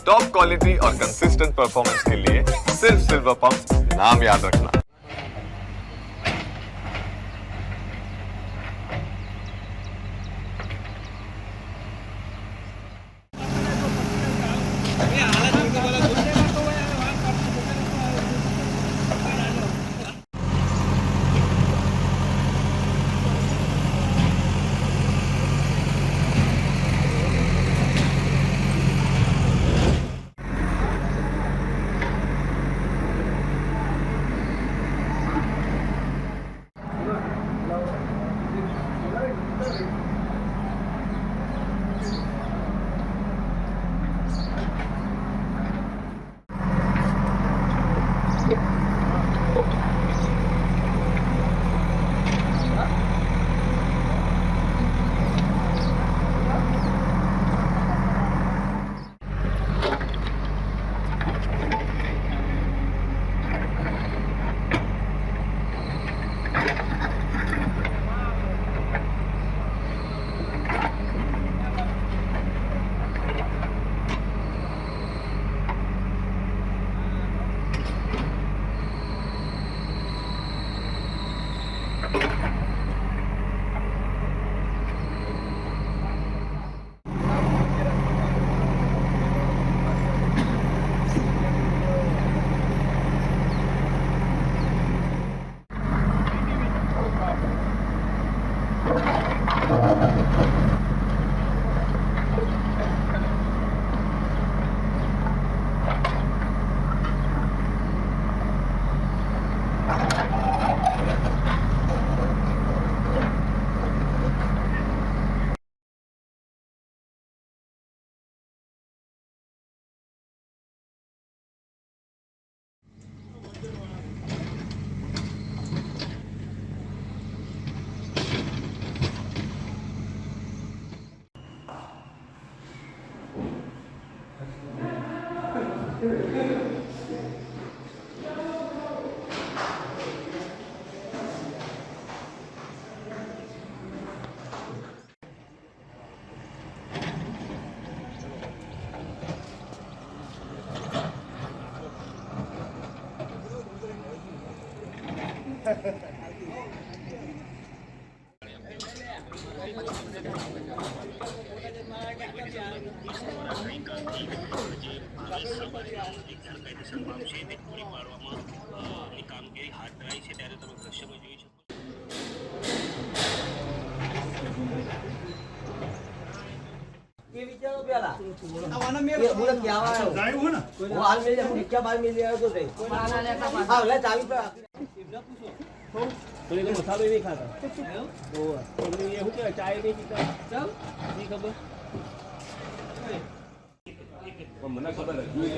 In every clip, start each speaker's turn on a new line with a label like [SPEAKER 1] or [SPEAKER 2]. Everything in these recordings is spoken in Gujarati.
[SPEAKER 1] टॉप क्वालिटी और कंसिस्टेंट परफॉर्मेंस के लिए सिर्फ सिल्वर पंप नाम याद रखना।
[SPEAKER 2] मसालो नहीं खाता चाय नहीं पीता नहीं खबर મને ખબર હતી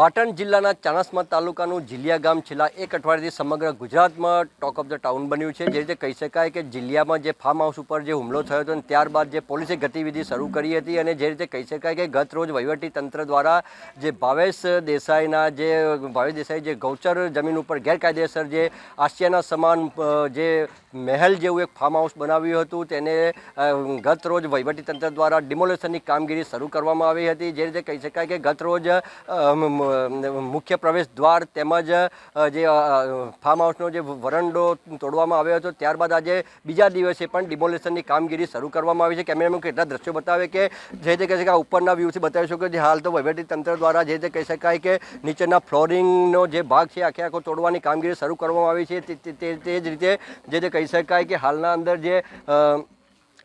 [SPEAKER 3] પાટણ જિલ્લાના ચાણસ્મા તાલુકાનું જીલિયા ગામ છેલ્લા એક અઠવાડિયાથી સમગ્ર ગુજરાતમાં ટોક ઓફ ધ ટાઉન બન્યું છે. જે રીતે કહી શકાય કે જિલ્લામાં જે ફાર્મ હાઉસ ઉપર જે હુમલો થયો હતો અને ત્યારબાદ જે પોલીસે ગતિવિધિ શરૂ કરી હતી અને જે રીતે કહી શકાય કે ગત રોજ વહીવટી તંત્ર દ્વારા જે ભાવેશ દેસાઈ જે ગૌચર જમીન ઉપર ગેરકાયદેસર જે આશિયાના સમાન જે મહેલ જેવું એક ફાર્મ હાઉસ બનાવ્યું હતું તેને ગત રોજ વહીવટી તંત્ર દ્વારા ડિમોલેશનની કામગીરી શરૂ કરવામાં આવી હતી. જે રીતે કહી શકાય કે ગત રોજ મુખ્ય પ્રવેશ દ્વાર તેમજ જે ફાર્મ હાઉસનો જે વરંડો તોડવામાં આવ્યો હતો. ત્યારબાદ આજે બીજા દિવસે પણ ડિમોલેશનની કામગીરી શરૂ કરવામાં આવી છે. કેમેરામેન કેટલા દ્રશ્યો બતાવે કે જે રીતે કહી શકાય ઉપરના વ્યૂથી બતાવી શકો જે હાલ તો વહીવટી તંત્ર દ્વારા જે રીતે કહી શકાય કે નીચેના ફ્લોરિંગનો જે ભાગ છે આખો તોડવાની કામગીરી શરૂ કરવામાં આવી છે. તે જ રીતે જે કહી શકાય કે હાલના અંદર જે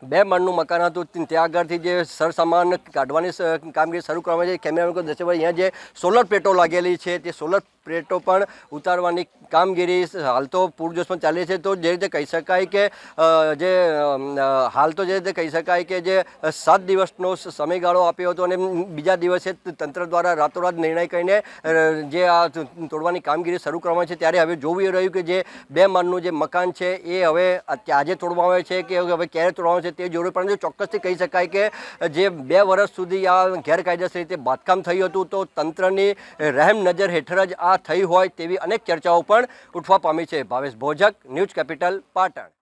[SPEAKER 3] 2 માળનું મકાન હતું ત્યાં આગળથી જે સરસામાન કાઢવાની કામગીરી શરૂ કરવામાં આવી છે. કેમેરામેન દર્શક અહીંયા જે સોલર પ્લેટો લાગેલી છે તે સોલર પ્લેટો પણ ઉતારવાની કામગીરી હાલ તો પૂરજોશમાં ચાલી છે. તો જે રીતે કહી શકાય કે હાલ તો જે રીતે કહી શકાય કે જે 7 દિવસનો સમયગાળો આપ્યો હતો અને બીજા દિવસે તંત્ર દ્વારા રાતોરાત નિર્ણય કરીને જે આ તોડવાની કામગીરી શરૂ કરવામાં છે. ત્યારે હવે જોવું એ રહ્યું કે જે 2 માળનું જે મકાન છે એ હવે આજે તોડવામાં આવે છે કે હવે ક્યારે તોડવામાં છે તે જોયું. પરંતુ ચોક્કસથી કહી શકાય કે જે 2 વર્ષ સુધી આ ગેરકાયદેસર રીતે બાંધકામ થયું હતું તો તંત્રની રહેમ નજર હેઠળ જ આ થઈ હોય તેવી અનેક ચર્ચાઓ પણ ઉઠવા પામી છે. Bhavesh Bhojak, news capital, Patan.